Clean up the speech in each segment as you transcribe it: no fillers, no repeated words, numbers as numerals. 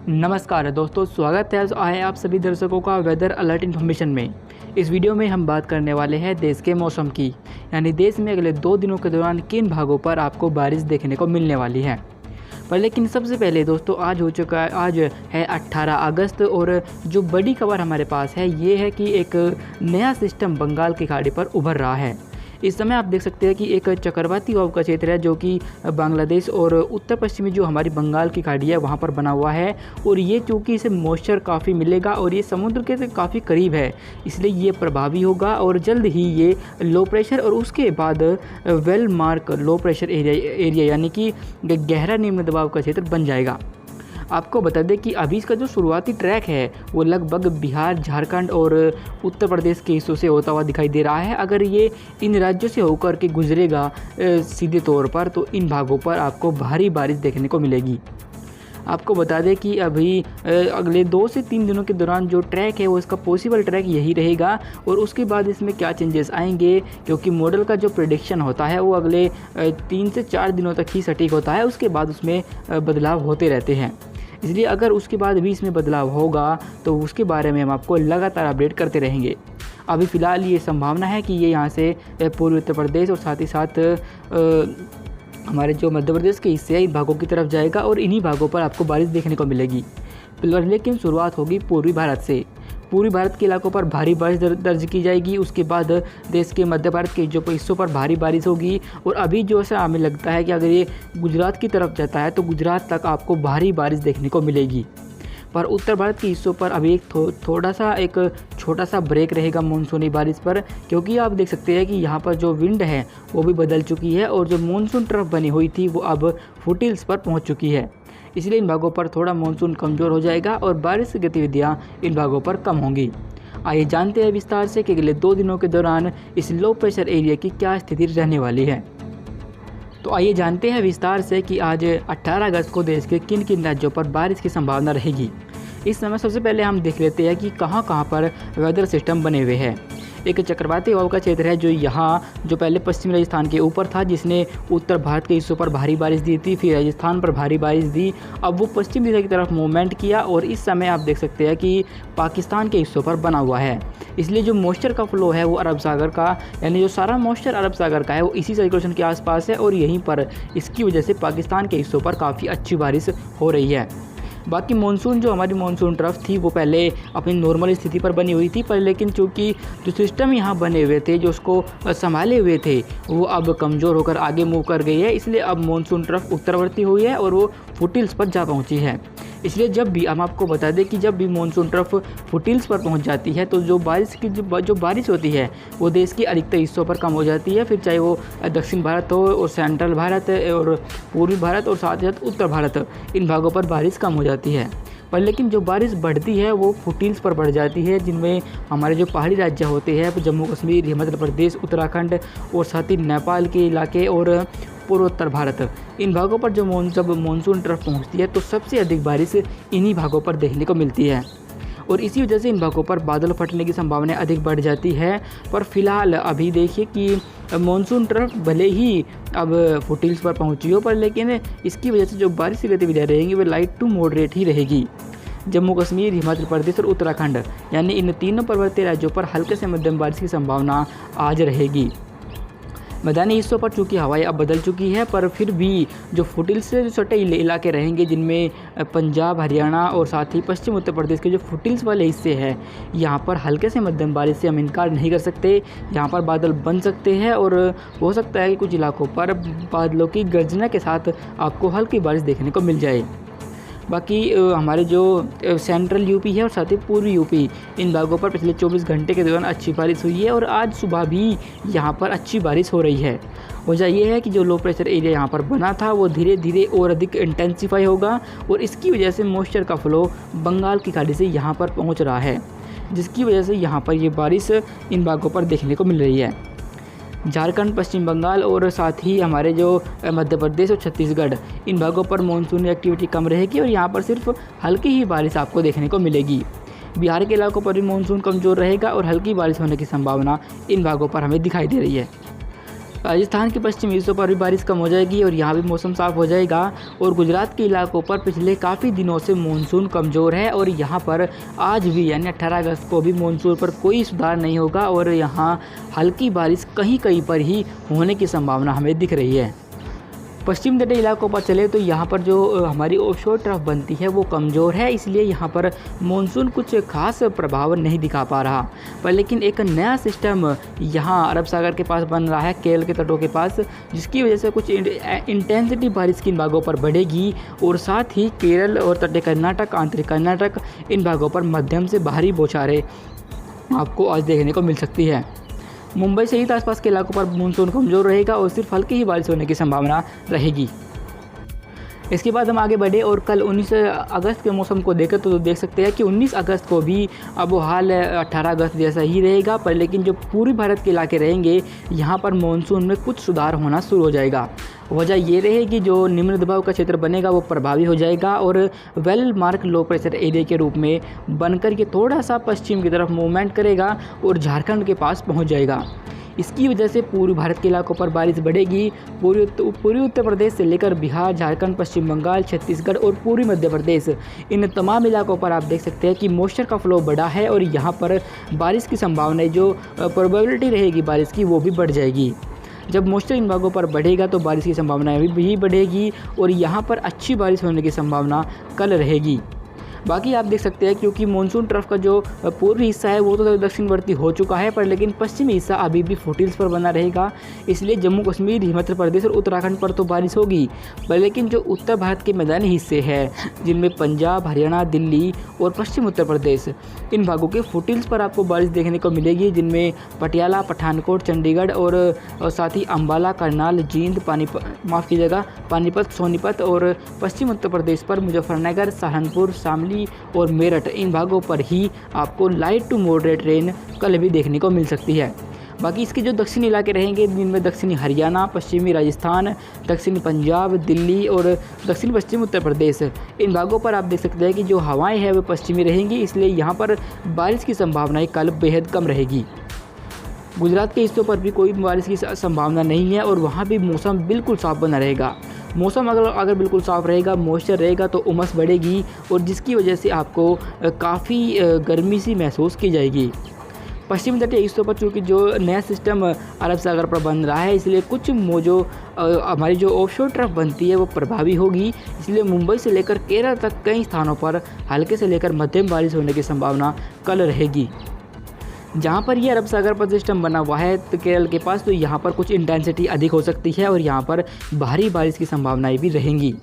नमस्कार दोस्तों, स्वागत है आप सभी दर्शकों का वेदर अलर्ट इन्फॉर्मेशन में। इस वीडियो में हम बात करने वाले हैं देश के मौसम की, यानी देश में अगले 2 दिनों के दौरान किन भागों पर आपको बारिश देखने को मिलने वाली है। पर लेकिन सबसे पहले दोस्तों आज है 18 अगस्त और जो बड़ी खबर हमारे पास है ये है कि एक नया सिस्टम बंगाल की खाड़ी पर उभर रहा है। इस समय आप देख सकते हैं कि एक चक्रवाती वायु का क्षेत्र है जो कि बांग्लादेश और उत्तर पश्चिमी जो हमारी बंगाल की खाड़ी है वहाँ पर बना हुआ है, और ये चूँकि इसे मॉइस्चर काफ़ी मिलेगा और ये समुद्र के काफ़ी करीब है, इसलिए ये प्रभावी होगा और जल्द ही ये लो प्रेशर और उसके बाद well mark low pressure area यानी कि गहरा निम्न दबाव का क्षेत्र बन जाएगा। आपको बता दें कि अभी इसका जो शुरुआती ट्रैक है वो लगभग बिहार, झारखंड और उत्तर प्रदेश के हिस्सों से होता हुआ दिखाई दे रहा है। अगर ये इन राज्यों से होकर के गुजरेगा सीधे तौर पर, तो इन भागों पर आपको भारी बारिश देखने को मिलेगी। आपको बता दें कि अभी अगले 2 से 3 दिनों के दौरान जो ट्रैक है वो इसका पॉसिबल ट्रैक यही रहेगा, और उसके बाद इसमें क्या चेंजेस आएंगे, क्योंकि मॉडल का जो प्रेडिक्शन होता है वो अगले 3 से 4 दिनों तक ही सटीक होता है, उसके बाद उसमें बदलाव होते रहते हैं। इसलिए अगर उसके बाद भी इसमें बदलाव होगा तो उसके बारे में हम आपको लगातार अपडेट करते रहेंगे। अभी फ़िलहाल ये संभावना है कि ये यहाँ से पूर्वी उत्तर प्रदेश और साथ ही साथ हमारे जो मध्य प्रदेश के हिस्से हैं इन भागों की तरफ जाएगा और इन्हीं भागों पर आपको बारिश देखने को मिलेगी। लेकिन शुरुआत होगी पूर्वी भारत से। पूर्वी भारत के इलाकों पर भारी बारिश दर्ज की जाएगी, उसके बाद देश के मध्य भारत के जो हिस्सों पर भारी बारिश होगी, और अभी जो ऐसा हमें लगता है कि अगर ये गुजरात की तरफ जाता है तो गुजरात तक आपको भारी बारिश देखने को मिलेगी। पर उत्तर भारत के हिस्सों पर अभी एक छोटा सा ब्रेक रहेगा मानसूनी बारिश पर, क्योंकि आप देख सकते हैं कि यहाँ पर जो विंड है वो भी बदल चुकी है और जो मानसून ट्रफ बनी हुई थी वो अब फुटहिल्स पर पहुँच चुकी है। इसलिए इन भागों पर थोड़ा मानसून कमज़ोर हो जाएगा और बारिश की गतिविधियाँ इन भागों पर कम होंगी। आइए जानते हैं विस्तार से कि अगले 2 दिनों के दौरान इस लो प्रेशर एरिया की क्या स्थिति रहने वाली है। तो आइए जानते हैं विस्तार से कि आज 18 अगस्त को देश के किन किन राज्यों पर बारिश की संभावना रहेगी। इस समय सबसे पहले हम देख लेते हैं कि कहां कहां पर वेदर सिस्टम बने हुए हैं। एक चक्रवाती वायु का क्षेत्र है जो पहले पश्चिमी राजस्थान के ऊपर था, जिसने उत्तर भारत के हिस्सों पर भारी बारिश दी थी, फिर राजस्थान पर भारी बारिश दी। अब वो पश्चिम दिशा की तरफ मूवमेंट किया और इस समय आप देख सकते हैं कि पाकिस्तान के हिस्सों पर बना हुआ है। इसलिए जो मॉइस्चर का फ्लो है वो अरब सागर का, यानी जो सारा मॉइस्चर अरब सागर का है वो इसी सर्कुलेशन के आसपास है, और यहीं पर इसकी वजह से पाकिस्तान के हिस्सों पर काफ़ी अच्छी बारिश हो रही है। बाकी मानसून जो हमारी मानसून ट्रफ थी वो पहले अपनी नॉर्मल स्थिति पर बनी हुई थी, पर लेकिन चूँकि जो सिस्टम यहाँ बने हुए थे जो उसको संभाले हुए थे वो अब कमज़ोर होकर आगे मूव कर गई है। इसलिए अब मानसून ट्रफ उत्तरवर्ती हुई है और वो फुटहिल्स पर जा पहुँची है। इसलिए जब भी हम आपको बता दें कि जब भी मानसून ट्रफ फुटहिल्स पर पहुंच जाती है तो जो बारिश होती है वो देश के अधिकतर हिस्सों पर कम हो जाती है, फिर चाहे वो दक्षिण भारत हो और सेंट्रल भारत और पूर्वी भारत और साथ ही साथ उत्तर भारत, इन भागों पर बारिश कम हो जाती है। पर लेकिन जो बारिश बढ़ती है वो फुटहिल्स पर बढ़ जाती है, जिनमें हमारे जो पहाड़ी राज्य होते हैं जम्मू कश्मीर, हिमाचल प्रदेश, उत्तराखंड और साथ ही नेपाल के इलाके और पूर्वोत्तर भारत, इन भागों पर जब मानसून ट्रफ पहुंचती है तो सबसे अधिक बारिश इन्हीं भागों पर देखने को मिलती है, और इसी वजह से इन भागों पर बादल फटने की संभावना अधिक बढ़ जाती है। पर फिलहाल अभी देखिए कि मानसून ट्रफ भले ही अब फुटहिल्स पर पहुंची हो, पर लेकिन इसकी वजह से जो बारिश की गतिविधियाँ रहेंगी वो लाइट टू मॉडरेट ही रहेगी। जम्मू कश्मीर, हिमाचल प्रदेश और उत्तराखंड यानी इन तीनों पर्वतीय राज्यों पर हल्के से मध्यम बारिश की संभावना आज रहेगी। मैदानी हिस्सों पर चूँकि हवाएं अब बदल चुकी है, पर फिर भी जो फुटहिल्स से जो सटे इलाके रहेंगे जिनमें पंजाब, हरियाणा और साथ ही पश्चिम उत्तर प्रदेश के जो फुटहिल्स वाले हिस्से हैं, यहाँ पर हल्के से मध्यम बारिश से हम इनकार नहीं कर सकते। यहाँ पर बादल बन सकते हैं और हो सकता है कि कुछ इलाकों पर बादलों की गर्जना के साथ आपको हल्की बारिश देखने को मिल जाए। बाकी हमारे जो सेंट्रल यूपी है और साथ ही पूर्वी यूपी, इन भागों पर पिछले 24 घंटे के दौरान अच्छी बारिश हुई है और आज सुबह भी यहाँ पर अच्छी बारिश हो रही है। वजह यह है कि जो लो प्रेशर एरिया यहाँ पर बना था वो धीरे धीरे और अधिक इंटेंसिफाई होगा, और इसकी वजह से मॉइस्चर का फ्लो बंगाल की खाड़ी से यहाँ पर पहुँच रहा है, जिसकी वजह से यहाँ पर ये बारिश इन भागों पर देखने को मिल रही है। झारखंड, पश्चिम बंगाल और साथ ही हमारे जो मध्य प्रदेश और छत्तीसगढ़, इन भागों पर मानसून एक्टिविटी कम रहेगी और यहाँ पर सिर्फ हल्की ही बारिश आपको देखने को मिलेगी। बिहार के इलाकों पर भी मानसून कमज़ोर रहेगा और हल्की बारिश होने की संभावना इन भागों पर हमें दिखाई दे रही है। राजस्थान के पश्चिमी हिस्सों पर भी बारिश कम हो जाएगी और यहाँ भी मौसम साफ हो जाएगा। और गुजरात के इलाकों पर पिछले काफ़ी दिनों से मानसून कमज़ोर है और यहाँ पर आज भी यानी 18 अगस्त को भी मानसून पर कोई सुधार नहीं होगा और यहाँ हल्की बारिश कहीं कहीं पर ही होने की संभावना हमें दिख रही है। पश्चिम तटीय इलाकों पर चले तो यहाँ पर जो हमारी ऑफशोर ट्रफ बनती है वो कमज़ोर है, इसलिए यहाँ पर मानसून कुछ खास प्रभाव नहीं दिखा पा रहा। पर लेकिन एक नया सिस्टम यहाँ अरब सागर के पास बन रहा है, केरल के तटों के पास, जिसकी वजह से कुछ इंटेंसिटी बारिश किन भागों पर बढ़ेगी और साथ ही केरल और तटीय कर्नाटक, आंतरिक कर्नाटक, इन भागों पर मध्यम से भारी बौछारें आपको आज देखने को मिल सकती है। मुंबई सहित आसपास के इलाकों पर मानसून कमज़ोर रहेगा और सिर्फ हल्की ही बारिश होने की संभावना रहेगी। इसके बाद हम आगे बढ़े और कल 19 अगस्त के मौसम को देखें तो देख सकते हैं कि 19 अगस्त को भी अब वो हाल 18 अगस्त जैसा ही रहेगा। पर लेकिन जो पूर्वी भारत के इलाके रहेंगे यहाँ पर मानसून में कुछ सुधार होना शुरू हो जाएगा। वजह ये रहेगी जो निम्न दबाव का क्षेत्र बनेगा वो प्रभावी हो जाएगा और well mark low pressure area के रूप में बनकर के थोड़ा सा पश्चिम की तरफ मूवमेंट करेगा और झारखंड के पास पहुँच जाएगा। इसकी वजह से पूर्वी भारत के इलाकों पर बारिश बढ़ेगी। पूर्वी उत्तर प्रदेश से लेकर बिहार, झारखंड, पश्चिम बंगाल, छत्तीसगढ़ और पूर्वी मध्य प्रदेश, इन तमाम इलाकों पर आप देख सकते हैं कि मॉइस्चर का फ्लो बढ़ा है और यहाँ पर बारिश की संभावना, जो प्रोबेबिलिटी रहेगी बारिश की, वो भी बढ़ जाएगी। जब मॉइस्चर इन भागों पर बढ़ेगा तो बारिश की संभावना भी बढ़ेगी और यहाँ पर अच्छी बारिश होने की संभावना कल रहेगी। बाकी आप देख सकते हैं क्योंकि मानसून ट्रफ का जो पूर्वी हिस्सा है वो तो दक्षिणवर्ती हो चुका है, पर लेकिन पश्चिमी हिस्सा अभी भी फुटहिल्स पर बना रहेगा। इसलिए जम्मू कश्मीर, हिमाचल प्रदेश और उत्तराखंड पर तो बारिश होगी, पर लेकिन जो उत्तर भारत के मैदानी हिस्से हैं जिनमें पंजाब, हरियाणा, दिल्ली और पश्चिम उत्तर प्रदेश, इन भागों के फुटहिल्स पर आपको बारिश देखने को मिलेगी, जिनमें पटियाला, पठानकोट, चंडीगढ़ और साथ ही अम्बाला, करनाल, जींद, पानीपत, सोनीपत और पश्चिम उत्तर प्रदेश पर मुजफ्फरनगर, सहारनपुर, शामली और मेरठ, इन भागों पर ही आपको लाइट टू मॉडरेट रेन कल भी देखने को मिल सकती है। बाकी इसके जो दक्षिणी इलाके रहेंगे जिनमें दक्षिणी हरियाणा, पश्चिमी राजस्थान, दक्षिणी पंजाब, दिल्ली और दक्षिण पश्चिम उत्तर प्रदेश, इन भागों पर आप देख सकते हैं कि जो हवाएं हैं वो पश्चिमी रहेंगी, इसलिए यहाँ पर बारिश की संभावनाएं कल बेहद कम रहेगी। गुजरात के हिस्सों पर भी कोई बारिश की संभावना नहीं है और वहाँ भी मौसम बिल्कुल साफ बना रहेगा। मौसम अगर बिल्कुल साफ़ रहेगा, मॉइस्चर रहेगा तो उमस बढ़ेगी और जिसकी वजह से आपको काफ़ी गर्मी सी महसूस की जाएगी। पश्चिमी तटीय हिस्सों पर चूँकि जो नया सिस्टम अरब सागर पर बन रहा है, इसलिए कुछ हमारी जो ऑफशोर ट्रफ बनती है वो प्रभावी होगी। इसलिए मुंबई से लेकर केरल तक कई स्थानों पर हल्के से लेकर मध्यम बारिश होने की संभावना कल रहेगी। जहाँ पर ये अरब सागर पर सिस्टम बना हुआ है तो केरल के पास, तो यहाँ पर कुछ इंटेंसिटी अधिक हो सकती है और यहाँ पर भारी बारिश की संभावनाएं भी रहेंगी।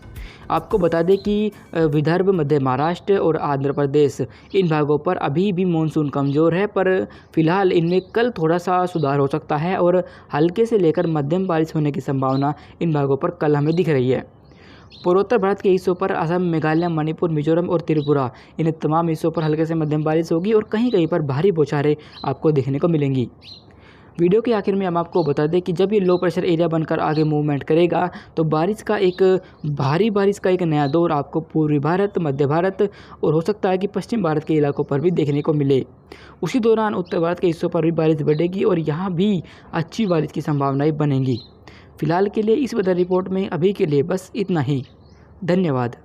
आपको बता दें कि विदर्भ, मध्य महाराष्ट्र और आंध्र प्रदेश, इन भागों पर अभी भी मानसून कमज़ोर है, पर फिलहाल इनमें कल थोड़ा सा सुधार हो सकता है और हल्के से लेकर मध्यम बारिश होने की संभावना इन भागों पर कल हमें दिख रही है। पूर्वोत्तर भारत के हिस्सों पर असम, मेघालय, मणिपुर, मिजोरम और त्रिपुरा, इन तमाम हिस्सों पर हल्के से मध्यम बारिश होगी और कहीं कहीं पर भारी बौछारें आपको देखने को मिलेंगी। वीडियो के आखिर में हम आपको बता दें कि जब ये लो प्रेशर एरिया बनकर आगे मूवमेंट करेगा तो भारी बारिश का एक नया दौर आपको पूर्वी भारत, मध्य भारत और हो सकता है कि पश्चिम भारत के इलाकों पर भी देखने को मिले। उसी दौरान उत्तर भारत के हिस्सों पर भी बारिश बढ़ेगी और यहाँ भी अच्छी बारिश की संभावनाएँ बनेंगी। फिलहाल के लिए इस वेदर रिपोर्ट में अभी के लिए बस इतना ही। धन्यवाद।